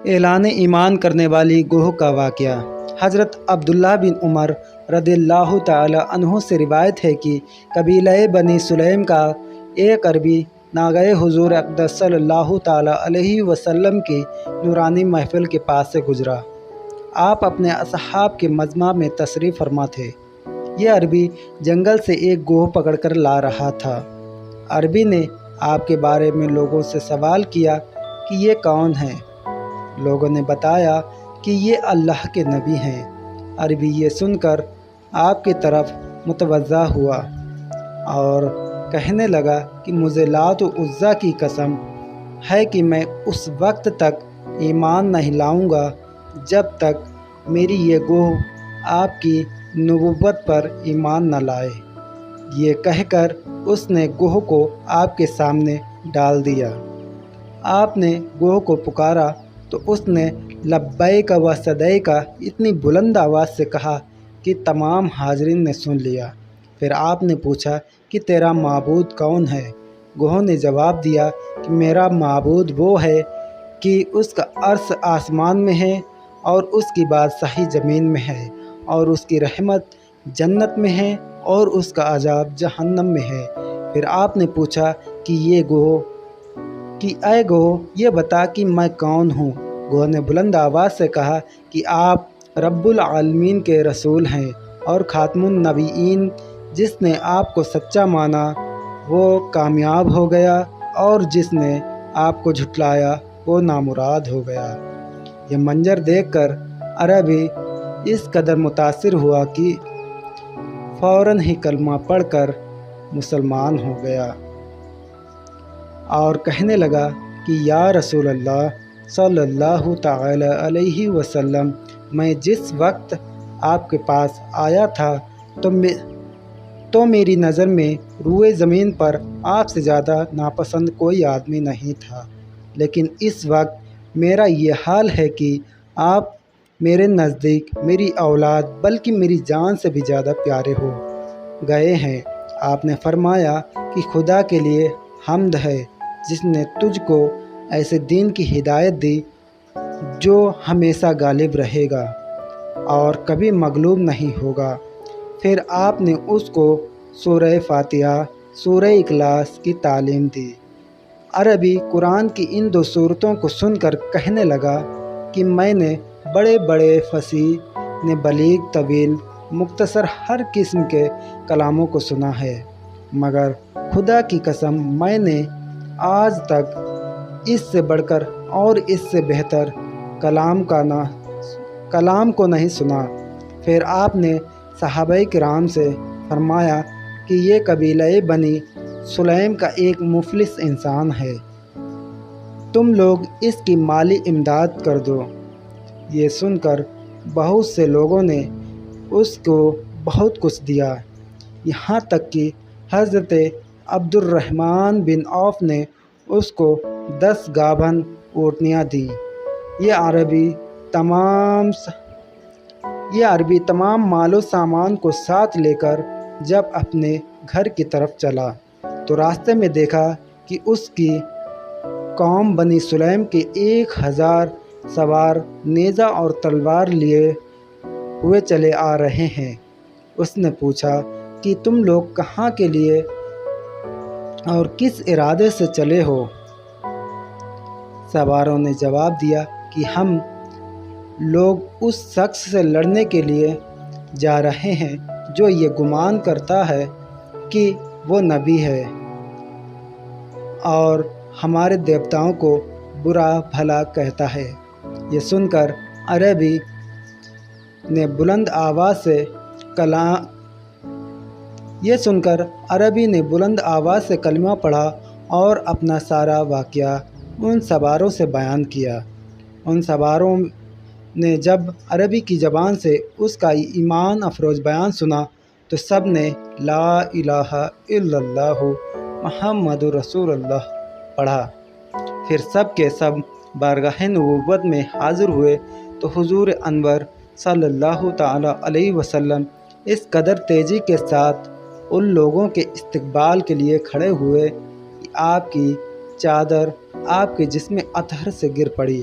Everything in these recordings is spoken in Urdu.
اعلان ایمان کرنے والی گروہ کا واقعہ۔ حضرت عبداللہ بن عمر رضی اللہ تعالی عنہ سے روایت ہے کہ قبیلہ بنی سلیم کا ایک عربی ناگہے حضور اقدس صلی اللہ تعالی علیہ وسلم کی نورانی محفل کے پاس سے گزرا۔ آپ اپنے اصحاب کے مجمع میں تشریف فرما تھے۔ یہ عربی جنگل سے ایک گوہ پکڑ کر لا رہا تھا۔ عربی نے آپ کے بارے میں لوگوں سے سوال کیا کہ یہ کون ہے؟ لوگوں نے بتایا کہ یہ اللہ کے نبی ہیں۔ عربی یہ سن کر آپ کی طرف متوجہ ہوا اور کہنے لگا کہ مجھے لات و عزیٰ کی قسم ہے کہ میں اس وقت تک ایمان نہیں لاؤں گا جب تک میری یہ گروہ آپ کی نبوت پر ایمان نہ لائے۔ یہ کہہ کر اس نے گروہ کو آپ کے سامنے ڈال دیا۔ آپ نے گروہ کو پکارا تو اس نے لبیک و سعدیک اتنی بلند آواز سے کہا کہ تمام حاضرین نے سن لیا۔ پھر آپ نے پوچھا کہ تیرا معبود کون ہے؟ گروہ نے جواب دیا کہ میرا معبود وہ ہے کہ اس کا عرش آسمان میں ہے اور اس کی بادشاہی زمین میں ہے اور اس کی رحمت جنت میں ہے اور اس کا عذاب جہنم میں ہے۔ پھر آپ نے پوچھا کہ اے گروہ یہ بتا کہ میں کون ہوں؟ گروہ نے بلند آواز سے کہا کہ آپ رب العالمین کے رسول ہیں اور خاتم النبیین۔ جس نے آپ کو سچا مانا وہ کامیاب ہو گیا اور جس نے آپ کو جھٹلایا وہ نامراد ہو گیا۔ یہ منظر دیکھ کر عربی اس قدر متاثر ہوا کہ فوراً ہی کلمہ پڑھ کر مسلمان ہو گیا اور کہنے لگا کہ یا رسول اللہ صلی اللہ تعالی علیہ وسلم، میں جس وقت آپ کے پاس آیا تھا تو میری نظر میں روئے زمین پر آپ سے زیادہ ناپسند کوئی آدمی نہیں تھا، لیکن اس وقت میرا یہ حال ہے کہ آپ میرے نزدیک میری اولاد بلکہ میری جان سے بھی زیادہ پیارے ہو گئے ہیں۔ آپ نے فرمایا کہ خدا کے لیے حمد ہے جس نے تجھ کو ایسے دین کی ہدایت دی جو ہمیشہ غالب رہے گا اور کبھی مغلوب نہیں ہوگا۔ پھر آپ نے اس کو سورہ فاتحہ، سورہ اخلاص کی تعلیم دی۔ عربی قرآن کی ان دو سورتوں کو سن کر کہنے لگا کہ میں نے بڑے بڑے فصیح نے بلیغ، طویل، مختصر ہر قسم کے کلاموں کو سنا ہے، مگر خدا کی قسم میں نے آج تک اس سے بڑھ کر اور اس سے بہتر کلام کو نہیں سنا۔ پھر آپ نے صحابہ کرام سے فرمایا کہ یہ قبیلہ بنی سلیم کا ایک مفلس انسان ہے، تم لوگ اس کی مالی امداد کر دو۔ یہ سن کر بہت سے لوگوں نے اس کو بہت کچھ دیا، یہاں تک کہ حضرت عبد الرحمن بن عوف نے اس کو 10 گابھن اونٹنیاں دیں۔ یہ عربی تمام مال و سامان کو ساتھ لے کر جب اپنے گھر کی طرف چلا تو راستے میں دیکھا کہ اس کی قوم بنی سلیم کے 1000 سوار نیزہ اور تلوار لیے ہوئے چلے آ رہے ہیں۔ اس نے پوچھا کہ تم لوگ کہاں کے لیے اور کس ارادے سے چلے ہو؟ سواروں نے جواب دیا کہ ہم لوگ اس شخص سے لڑنے کے لیے جا رہے ہیں جو یہ گمان کرتا ہے کہ وہ نبی ہے اور ہمارے دیوتاؤں کو برا بھلا کہتا ہے۔ یہ سن کر عربی نے بلند آواز سے کلمہ پڑھا اور اپنا سارا واقعہ ان سواروں سے بیان کیا۔ ان سواروں نے جب عربی کی زبان سے اس کا ایمان افروز بیان سنا تو سب نے لا الہ الا اللہ محمد رسول اللہ پڑھا۔ پھر سب کے سب بارگاہ نبوت میں حاضر ہوئے تو حضور انور صلی اللہ تعالی علیہ وسلم اس قدر تیزی کے ساتھ ان لوگوں کے استقبال کے لیے کھڑے ہوئے کہ آپ کی چادر آپ کے جسم اطہر سے گر پڑی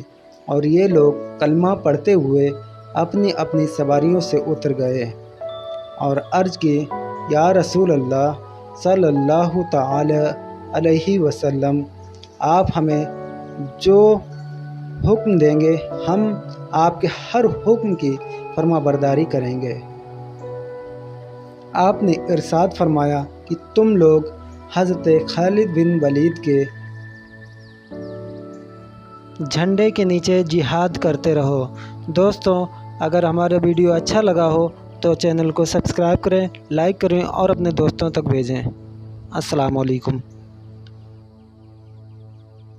اور یہ لوگ کلمہ پڑھتے ہوئے اپنی اپنی سواریوں سے اتر گئے اور عرض کی، یا رسول اللہ صلی اللہ تعالی علیہ وسلم، آپ ہمیں جو حکم دیں گے ہم آپ کے ہر حکم کی فرما برداری کریں گے۔ آپ نے ارشاد فرمایا کہ تم لوگ حضرت خالد بن ولید کے جھنڈے کے نیچے جہاد کرتے رہو۔ دوستوں، اگر ہمارا ویڈیو اچھا لگا ہو تو چینل کو سبسکرائب کریں، لائک کریں اور اپنے دوستوں تک بھیجیں۔ السلام علیکم۔